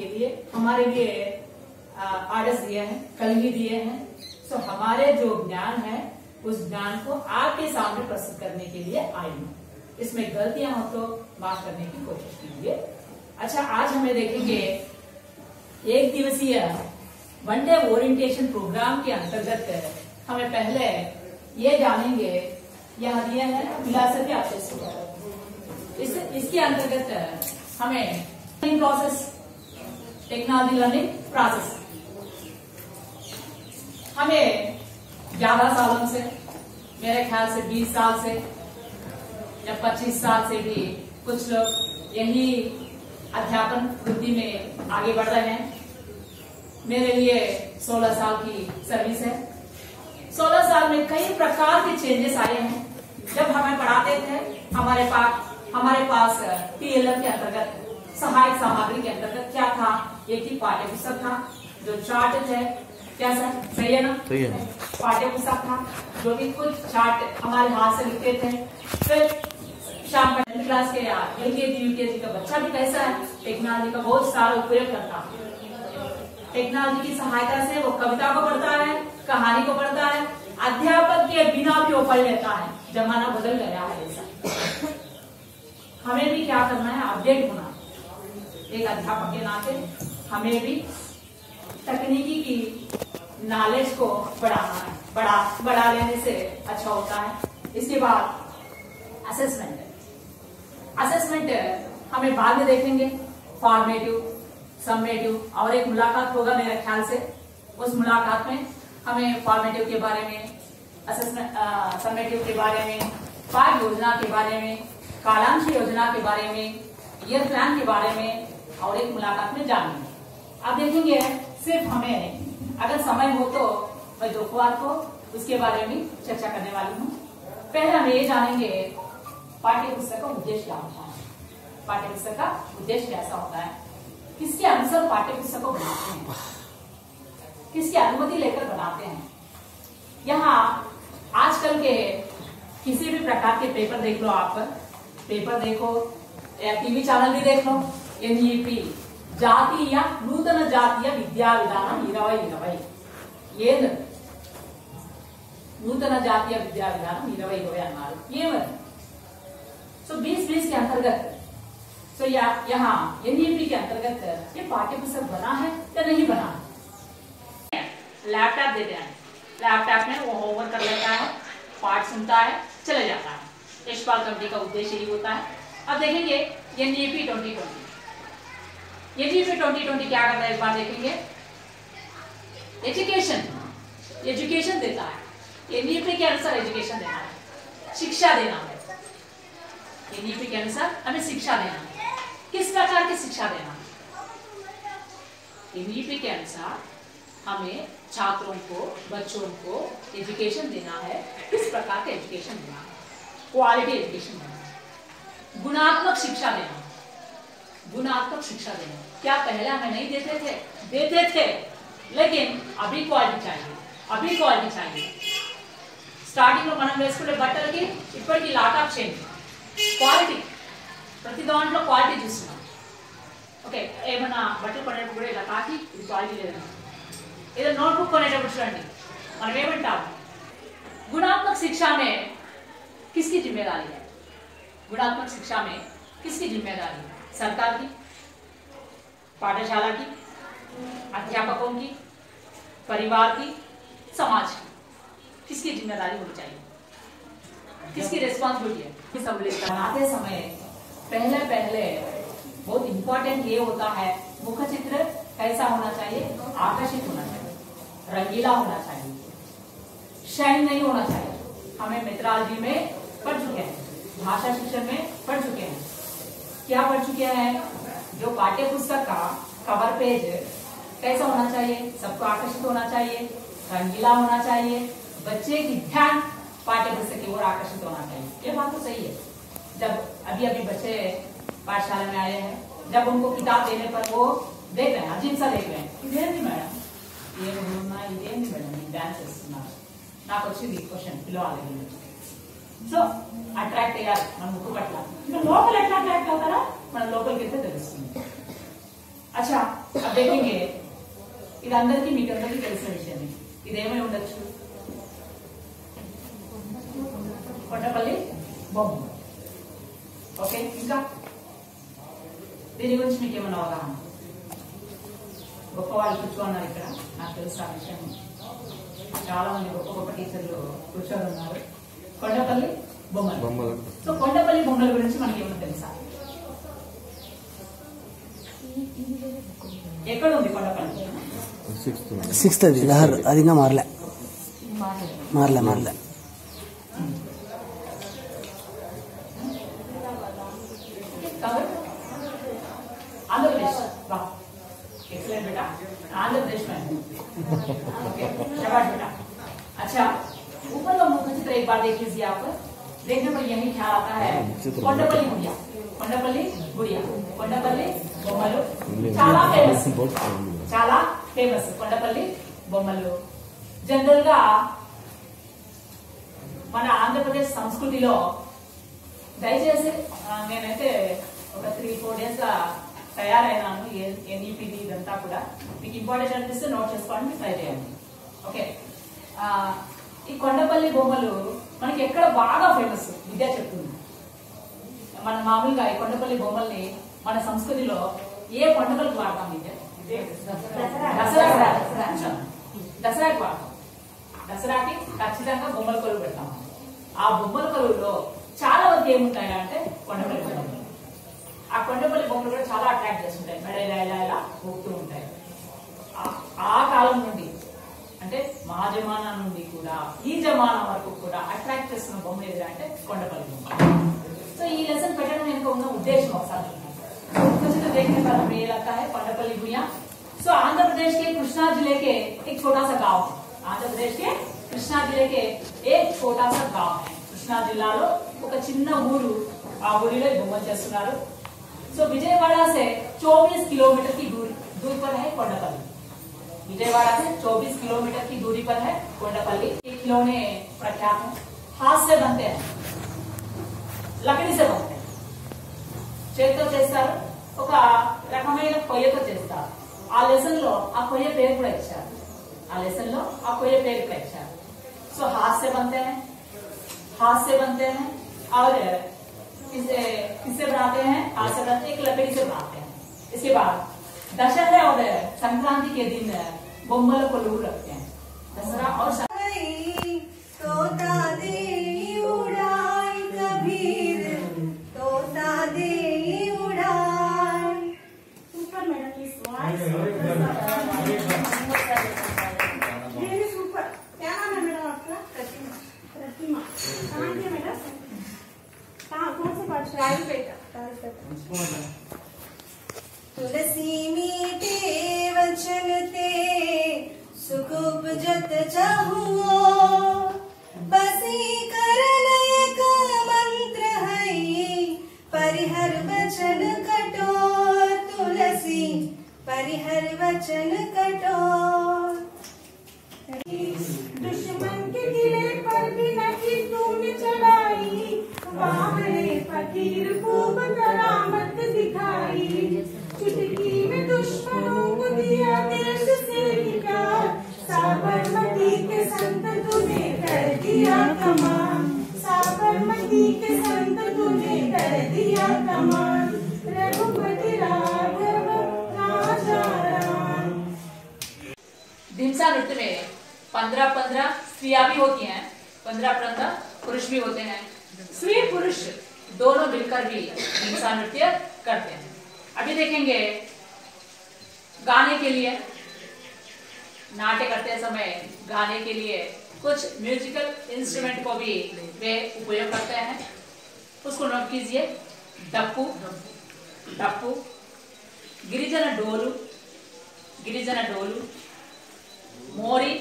के लिए हमारे लिए आर्डर्स दिए हैं, कल ही दिए हैं। सो हमारे जो ज्ञान है उस ज्ञान को आपके सामने प्रस्तुत करने के लिए आई हूँ। इसमें गलतियां हो तो माफ करने की कोशिश कीजिए। अच्छा, आज हमें देखेंगे एक दिवसीय वन डे ओरिएंटेशन प्रोग्राम के अंतर्गत हमें पहले ये जानेंगे, यहाँ दिया है फिलॉसफी ऑफ टेक्नोलॉजी। इसके अंतर्गत हमें प्रोसेस, टेक्नोलॉजी लर्निंग प्रोसेस, हमें 11 सालों से, मेरे ख्याल से 20 साल से या 25 साल से भी कुछ लोग यही अध्यापन वृत्ति में आगे बढ़ रहे हैं। मेरे लिए 16 साल की सर्विस है। 16 साल में कई प्रकार के चेंजेस आए हैं। जब हमें पढ़ाते थे हमारे पास TLM के अंतर्गत, सहायक सामग्री के अंतर्गत क्या था? एक ही पाठ्य पुस्तक था जो चार्ट है। क्या सर, सही है ना? सही है। पाठ्य पुस्तक था जो कि कुछ चार्ट हमारे हाथ से लिखते थे। फिर शाम का 10th क्लास के LKG UKG का बच्चा भी कैसा है, टेक्नोलॉजी का बहुत सारा उपयोग करता है। टेक्नोलॉजी की सहायता से वो कविता को पढ़ता है, कहानी को पढ़ता है, अध्यापक के बिना भी वो पढ़ लेता है। जमाना बदल गया है ऐसा। हमें भी क्या करना है, अपडेट होना। एक अध्यापक के नाते हमें भी तकनीकी की नॉलेज को बढ़ाना है। बढ़ा लेने से अच्छा होता है। इसके बाद असेसमेंट हमें बाद में देखेंगे। फॉर्मेटिव, समेटिव और एक मुलाकात होगा मेरे ख्याल से। उस मुलाकात में हमें फॉर्मेटिव के बारे में, समेटिव के बारे में, पाठ योजना के बारे में, कालांश योजना के बारे में, ईयर प्लान के बारे में और एक मुलाकात में जानेंगे। अब देखेंगे सिर्फ हमें अगर समय हो तो मैं दोपहर को उसके बारे में चर्चा करने वाली हूँ। पहले हम ये जानेंगे पाठ्य पुस्तक का उद्देश्य क्या होता है। पाठ्य पुस्तक का उद्देश्य कैसा होता है, किसके अनुसार पाठ्य पुस्तक को बनाते हैं, किसकी अनुमति लेकर बनाते हैं। यहाँ आजकल के किसी भी प्रकार के पेपर देख लो, आप पेपर देखो या टीवी चैनल भी देख लो, NEP జాతీయ నూతన జాతీయ విద్యా విధానం 2020 ఏంది నూతన జాతీయ విద్యా విధానం 2020 అన్నారు। ఏమది? सो 2020 के अंतर्गत यहाँ NEP के अंतर्गत ये पाठ्य पुस्तक बना है या नहीं बना है। लैपटॉप देते हैं, लैपटॉप में वो होमवर्क कर लेता है, पाठ सुनता है, चले जाता है। यशपाल कमेटी का उद्देश्य यही होता है। अब देखेंगे NEP 2020। NEP 2020 क्या करता है, एक बार देखेंगे। एजुकेशन देता है। NEP के अनुसार एजुकेशन देना है, शिक्षा देना है। NEP के अनुसार हमें शिक्षा देना है। किस प्रकार की शिक्षा देना है? NEP के अनुसार हमें छात्रों को, बच्चों को एजुकेशन देना है। किस प्रकार का एजुकेशन देना है? क्वालिटी एजुकेशन देना है, गुणात्मक शिक्षा देना है। गुणात्मक शिक्षा देना। क्या पहले हमें नहीं देते थे, लेकिन अभी क्वालिटी चाहिए। स्टार्टिंग में మనం వేసుకునే బట్టలకి ఇప్పటికి లాట్ ఆఫ్ చేంజ్। క్వాలిటీ ప్రతి దాంట్లో క్వాలిటీ చూస్తున్నాం। ఓకే, ఏమన్నా బట్టలు కొనేటప్పుడు కూడా ఇలా కాకి ఇది క్వాలిటీ లేదని, ఏదో నోట్బుక్ కొనేటప్పుడు చూడండి మనం ఏమంటాం, गुणात्मक शिक्षा में किसकी जिम्मेदारी है? गुणात्मक शिक्षा में किसकी जिम्मेदारी है? सरकार की, पाठशाला की, अध्यापकों की, परिवार की, समाज की। किसकी जिम्मेदारी होनी चाहिए, किसकी रिस्पॉन्सिबिलिटी है? बनाते समय पहले बहुत इंपॉर्टेंट ये होता है, मुख चित्र कैसा होना चाहिए? आकर्षित होना चाहिए, रंगीला होना चाहिए, शाइन नहीं होना चाहिए। हमें मेट्रोलॉजी में पढ़ चुके हैं, भाषा शिक्षण में पढ़ चुके हैं। क्या पढ़ चुके हैं? जो पाठ्य पुस्तक का कवर पेज कैसा होना चाहिए? सबको आकर्षित होना चाहिए, रंगीला होना चाहिए, बच्चे की ध्यान पाठ्य पुस्तक की ओर आकर्षित होना चाहिए। ये बात तो सही है। जब अभी बच्चे पाठशाला में आए हैं, जब उनको किताब देने पर वो देख रहे हैं, अजीब सा देख रहे हैं, इदेंदी मैडम, इदेंदी मैडम డాన్స్ చేస్తున్నారు, నాకు వచ్చింది క్వశ్చన్ పిలవాలి। సో అట్రాక్ట్ అయ్యారు మన ముక్కు పట్ల। ఇంకా లోపల ఎట్లా అట్రాక్ట్ అవుతారా? మన లోపలికి వెళ్తే తెలుస్తుంది। अच्छा, अब देखेंगे ఇదందరికీ మీకు అందరికీ తెలిసిన విషయమే. ఇదేమై ఉండొచ్చు? కొండపల్లి బొమ్మ. ఓకే, ఇంకా దీని గురించి మీకు ఏమైనా అవగాహన? గొప్ప వాళ్ళు కూర్చోన్నారు ఇక్కడ, నాకు తెలుసు ఆ విషయం. చాలా మంది గొప్ప గొప్ప టీచర్లు కూర్చొని ఉన్నారు. కొండపల్లి బొమ్మలు. సో కొండపల్లి బొమ్మల గురించి మనకి ఏమైనా తెలుసా? ఎక్కడ ఉంది కొండపల్లి? 6th లహర్. అది ఇంకా మారలే. आंध्र प्रदेश. वाह, एक्सीलेंट बेटा, आंध्र प्रदेश में. ओके, शाबाश बेटा. अच्छा, ऊपर का मुख्य चित्र एक बार देख लीजिए आप. देखने पर यही ख्याल आता है కొండపల్లి గుడియా. కొండపల్లి గుడియా, కొండపల్లి బొమ్మలు చాలా ఫేమస్. కొండపల్లి బొమ్మలు జనరల్ గా మన ఆంధ్రప్రదేశ్ సంస్కృతిలో, దయచేసి నేనైతే ఒక 3-4 days గా తయారైనాను. ఎన్ఈపిడి ఇదంతా కూడా మీకు ఇంపార్టెంట్ అనిపిస్తే నోట్ చేసుకోవడానికి ట్రై చేయండి. ఓకే, ఈ కొండపల్లి బొమ్మలు మనకి ఎక్కడ బాగా ఫేమస్ విద్య చెప్తుంది. మన మామూలుగా ఈ కొండపల్లి బొమ్మల్ని మన సంస్కృతిలో ఏ పండుగలకు వాడతాం? విద్య దసరాకి వాడతాం. దసరాకి ఖచ్చితంగా బొమ్మల కొలువు పెడతాం. ఆ బొమ్మల కొలువులో చాలా వరకు ఏముంటాయి అంటే కొండపల్లి బొమ్మలు. ఆ కొండపల్లి బొమ్మలు కూడా చాలా అట్రాక్ట్ చేస్తుంటాయి. మెడ ఇలా ఊపుతూ ఉంటాయి. ఆ కాలం నుండి అంటే మా జమానా నుండి కూడా ఈ జమానా వరకు కూడా అట్రాక్ట్ చేస్తున్న బొమ్మ ఏది అంటే కొండపల్లి బొమ్మ. సో ఈ లెసన్ పెట్టడం వెనుక ఉన్న ఉద్దేశం ఒకసారి देखने पर हमें ये लगता है కొండపల్లి గుడియా. सो आंध्र प्रदेश के कृष्णा जिले के एक छोटा सा गांव है. आंध्र प्रदेश के कृष्णा जिले के एक छोटा सा गांव है. కృష్ణా జిల్లాలో ఒక చిన్న ఊరు. ఆ ఊరిలో బొమ్మలు చేస్తున్నారు. सो विजयवाड़ा से 24 किलोमीटर की दूर पर है కొండపల్లి. विजयवाड़ा से 24 किलोमीटर की दूरी पर है కొండపల్లి. ये खिलौने प्रख्यात हैं. हाथ से बनते हैं, लकड़ी से बनते हैं. చేతితో చేస్తారు, ఒక రకమైన కొయ్యతో చేస్తారు. ఆ లెసన్ లో ఆ కొయ్య పేరు కూడా ఇచ్చారు. सो हाथ से बनते हैं और किससे बनाते हैं? हाथ से बनाते हैं, एक लकड़ी से बनाते हैं. इसके बाद दशहरा और संक्रांति के दिन बोम्बल को लूट रखते हैं. दशहरा और तुलसी मीठे वचन ते सुख उपजत चाहुओ, बसीकरण एक मंत्र है परिहर वचन कठोर. तुलसी परिहर वचन कठोर. दुश्मन के किले पर भी नहीं तूने चढ़ाई, बाबरे फकीर खूब करामत दिखाई. चुटकी में दुश्मनों को दिया देश से निकाल, साबरमती के संत तूने कर दिया कमाल. साबरमती के संत तूने कर दिया कमाल. रघुपति राघव राजा राम. ढिमसा नृत्य में 15-15 स्त्रियां भी होती हैं, 15-15 पुरुष भी होते हैं. स्त्री पुरुष दोनों मिलकर भी ढिमसा नृत्य करते हैं. अभी देखेंगे गाने के लिए, नाट्य करते समय गाने के लिए कुछ म्यूजिकल इंस्ट्रूमेंट को भी वे उपयोग करते हैं. उसको नोट कीजिए. डप्पू, गिरिजन डोलू, మోరి.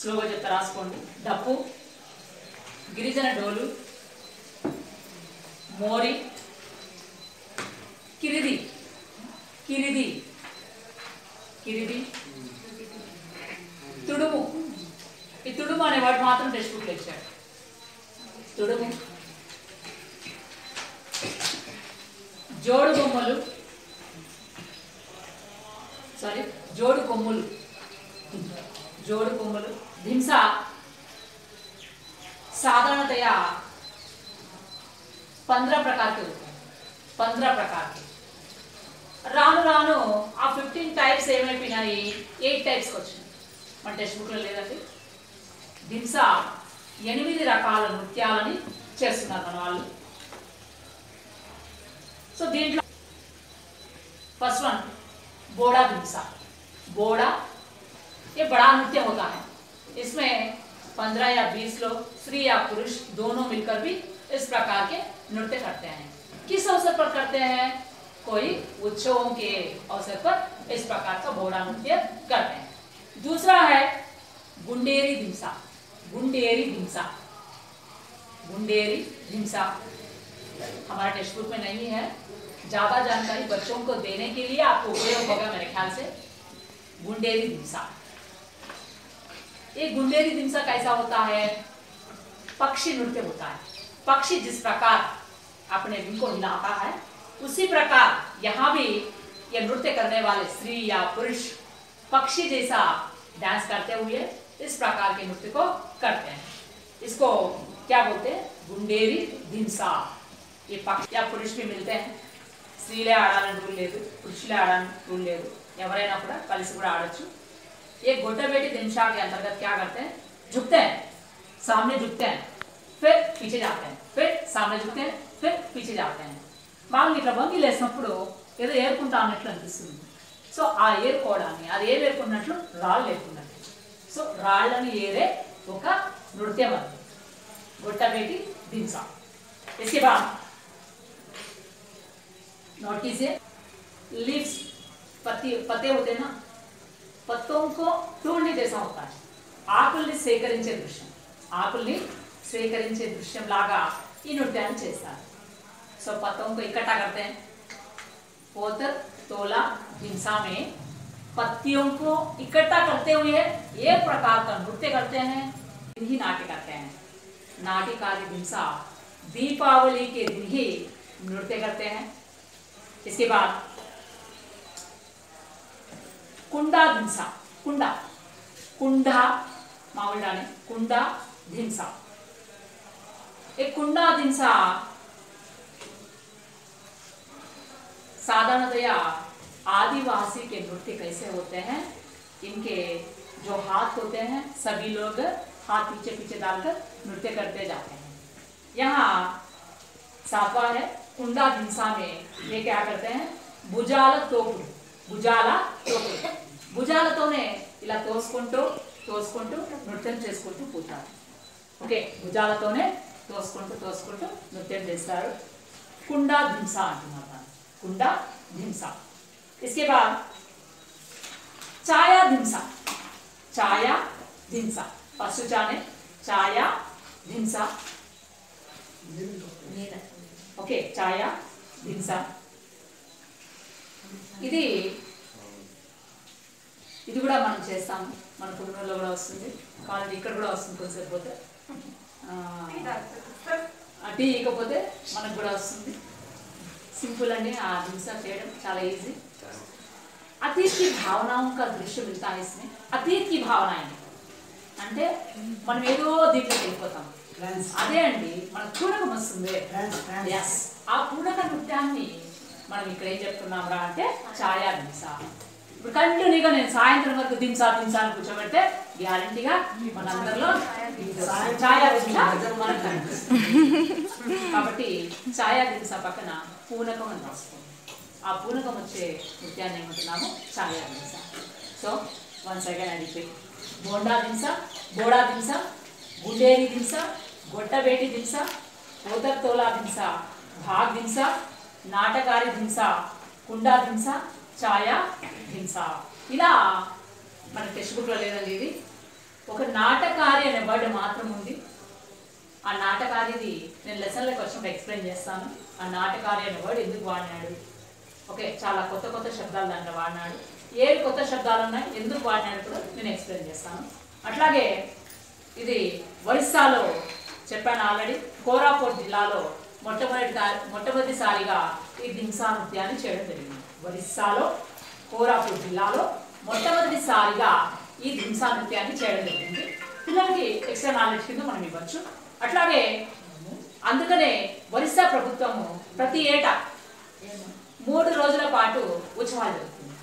స్లోగా చెప్తా రాసుకోండి. డప్పు, గిరిజన డోలు, మోరి, కిరిది, తుడుము. ఈ తుడుము అనే వాడు మాత్రం టెక్స్ట్ బుక్ లో ఇచ్చాడు. తుడుము, జోడు బొమ్మలు, सॉरी जोड़ कोम्मुलु धिंसा साधारणतया 15 प्रकार के होते हैं, 15 प्रकार के। రాను రాను ఆ 15 టైప్స్ ఏమైపోయినాయి 8 టైప్స్ వచ్చినాయి మన టెక్స్ట్ బుక్ లో లేదండి దింస 8 రకాల నృత్యాలని చేస్తున్నారు మన వాళ్ళు సో దీంట్లో फर्स्ट वन बोड़ा धिंसा बोड़ा ये बड़ा नृत्य होता है इसमें 15 या 20 लोग स्त्री या पुरुष दोनों मिलकर भी इस प्रकार के नृत्य करते हैं किस अवसर पर करते हैं कोई उत्सवों के अवसर पर इस प्रकार का बोड़ा नृत्य करते हैं दूसरा है गुंडेरी धिंसा हमारा टेक्स्ट बुक में नहीं है ज्यादा जानकारी बच्चों को देने के लिए आपको उपयोग होगा मेरे ख्याल से गुंडेरी धिंसा ये गुंडेरी धिंसा कैसा होता है पक्षी नृत्य होता है पक्षी जिस प्रकार अपने विंग को हिलाता है उसी प्रकार यहाँ भी ये नृत्य करने वाले स्त्री या पुरुष पक्षी जैसा डांस करते हुए इस प्रकार के नृत्य को करते हैं इसको क्या बोलते हैं गुंडेरी धिंसा ये पक्षी या पुरुष भी मिलते हैं స్త్రీలే ఆడాలని రూల్ లేదు పురుషులే ఆడాలని రూల్ లేదు ఎవరైనా కూడా కలిసి కూడా ఆడొచ్చు ये गोटाबेटी धिंसा के अंतर्गत क्या करते हैं झुकते हैं सामने झुकते हैं फिर पीछे जाते हैं फिर सामने झुकते हैं फिर पीछे जाते हैं మామూలుగా ఇట్లా వంగి లేసినప్పుడు ఏదో ఏరుకుంటా అన్నట్లు అనిపిస్తుంది సో ఆ ఏరుకోవడాన్ని అది ఏం ఏరుకున్నట్లు రాళ్ళు ఏరుకున్నట్లు సో రాళ్ళని ఏరే ఒక నృత్యం అది गोटाबेटी धिंसा इसके बाद नोटिस लीव्स पत्ते होते हैं ना पत्तों को तोड़ने जैसा होता है ఆకుల్ని సేకరించే దృశ్యం లాగా ఈ నృత్యాన్ని చేస్తారు సో पत्तों को इकट्ठा करते हैं पोतर तोला धिंसा में पत्तियों को इकट्ठा करते हुए एक प्रकार का नृत्य करते हैं ही नाट्य करते हैं नाट्यकारी धिंसा दीपावली के दिन ही नृत्य करते हैं इसके बाद कुंडा धिंसा कुंडा मामूला ने कुंडा धिंसा एक कुंडा धिंसा साधारणतया आदिवासी के नृत्य कैसे होते हैं इनके जो हाथ होते हैं सभी लोग हाथ पीछे पीछे डालकर नृत्य करते जाते हैं यहाँ सातवां है कुंडा धिंसा में ये क्या करते हैं భుజాలతోనే ఇలా తోసుకుంటూ నృత్యం చేసుకుంటూ పోతారు ఓకే భుజాలతోనే తోసుకుంటూ నృత్యం చేస్తారు कुंडा धिंसा अंటున్నారు कुंडा धिंसा इसके बाद छाया धिंसा फर्स्ट चाने छाया धिंसा ओके छाया धिंसा ఇది కూడా మనం చేస్తాం మన పురుగులో కూడా వస్తుంది కాలేజ్ ఇక్కడ కూడా వస్తుంది కొంచెం పోతే టీ ఇకపోతే మనకు కూడా వస్తుంది सिंपल अंडी आ धिंसा చేయడం చాలా ఈజీ अतीत की भावनाओं का दृश्य मिलता है इसमें अतीत की भावनाएं అంటే మనం ఏదో దీంట్లోకి వెళ్ళిపోతాం అదే అండి మన పూనకం వస్తుంది yes ఆ పూనక నృత్యాన్ని మనం ఇక్కడ ఏం చెప్తున్నాం రా అంటే ఛాయా ధింసా ఇప్పుడు కంటిన్యూగా నేను సాయంత్రం వరకు ధింసా అని కూర్చోబెడితే గ్యారెంటీగా మనందరిలో ఛాయా ధింసా మనకు కనిపిస్తుంది కాబట్టి ఛాయా ధింసా పక్కన పూనకం అని రాసుకోండి ఆ పూనకం వచ్చే నృత్యాన్ని ఏమంటున్నాము Chhaya Dhimsa so once again I repeat Boda Dhimsa गुंडेरी धिंसा गोटाबेटी धिंसा पोतर तोला धिंसा भाग धिंसा नाटकारी धिंसा कुंडा धिंसा छाया धिंसा ఇలా మన టెక్స్ట్ బుక్ లో లేదండి ఇది ఒక నాటకారి అనే వర్డ్ మాత్రం ఉంది ఆ నాటకారిది నేను లెసన్ లోకి వచ్చినప్పుడు ఎక్స్ప్లెయిన్ చేస్తాను ఆ నాటకారి అనే వర్డ్ ఎందుకు వాడినాడు ఓకే చాలా కొత్త శబ్దాలు దాంట్లో వాడినాడు ఏ కొత్త శబ్దాలు ఉన్నాయి ఎందుకు వాడినాడు కూడా నేను ఎక్స్ప్లెయిన్ చేస్తాను అట్లాగే ఇది ఒరిస్సాలో చెప్పాను ఆల్రెడీ కోరాపుట్ జిల్లాలో మొట్టమొదటిసారిగా ఈ ధింసా నృత్యాన్ని చేయడం జరిగింది ఒరిస్సాలో కోరాపూర్ జిల్లాలో మొట్టమొదటిసారిగా ఈ ధింసా నృత్యాన్ని చేయడం జరిగింది. పిల్లలకి ఎక్స్ట్రా నాలెడ్జ్ కింద మనం ఇవ్వచ్చు. అట్లాగే అందుకనే ఒరిస్సా ప్రభుత్వము ప్రతి ఏటా 3 రోజుల పాటు ఉత్సవాలు జరుగుతుంది.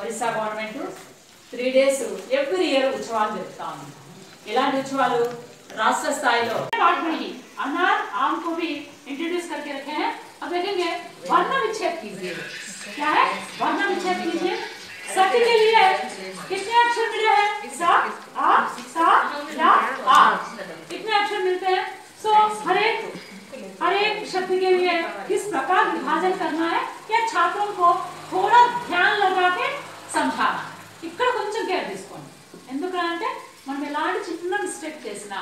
Orissa government 3 days every year ఉత్సవాలు జరుపుతా ఉంది. ఎలాంటి ఉత్సవాలు? राष्ट्र స్థాయిలో पाठ में ही अनार आम को भी इंट्रोड्यूस करके रखे हैं. अब देखेंगे वर्ण विच्छेद कीजिए. क्या है? वर्ण विच्छेद कीजिए. सत्य के लिए कितने अक्षर मिले हैं? सा, आ, सा, ला, आ. कितने अक्षर मिलते हैं? सो हर एक शब्द के लिए किस प्रकार विभाजन करना है या छात्रों को थोड़ा ध्यान लगा के समझाना. ఇక్కడ కొంచెం కేర్ తీసుకోండి. ఎందుకంటే మనం ఎలాంటి చిన్న మిస్టేక్ చేసినా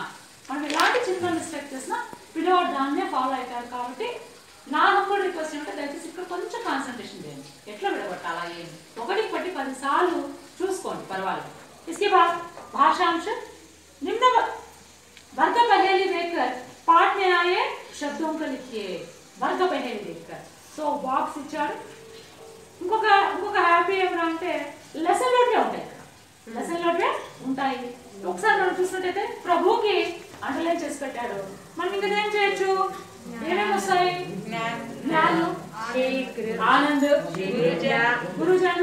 పిల్లవాడు దాన్నే ఫాలో అవుతారు. కాబట్టి నా హంబుల్ రిక్వెస్ట్ ఏంటంటే దయచేసి ఇక్కడ కొంచెం కాన్సన్ట్రేషన్ చేయండి. ఎట్లా విడగొట్టాలా ఏమి ఒకటికి పట్టి 10 సార్లు చూసుకోండి, పర్వాలేదు. इसके बाद भाषांश निम्न वर्ग पहेली देखकर पाठ में आए शब्दों को लिखिए. वर्ग पहेली देखकर సో బాక్స్ ఇచ్చాడు. ఇంకొక హ్యాపీ ఏమంటే లెసన్ లోనే ఉంటాయి. ఉంటాయి. ఒకసారి మనం చూసినట్టయితే ప్రభుకి అండర్లైన్ చేసి పెట్టాడు. మనం ఇంకా ఏం చేయొచ్చు? ఏమేమి వస్తాయి? జ్ఞానం, ఆనంద్, గురుజన్,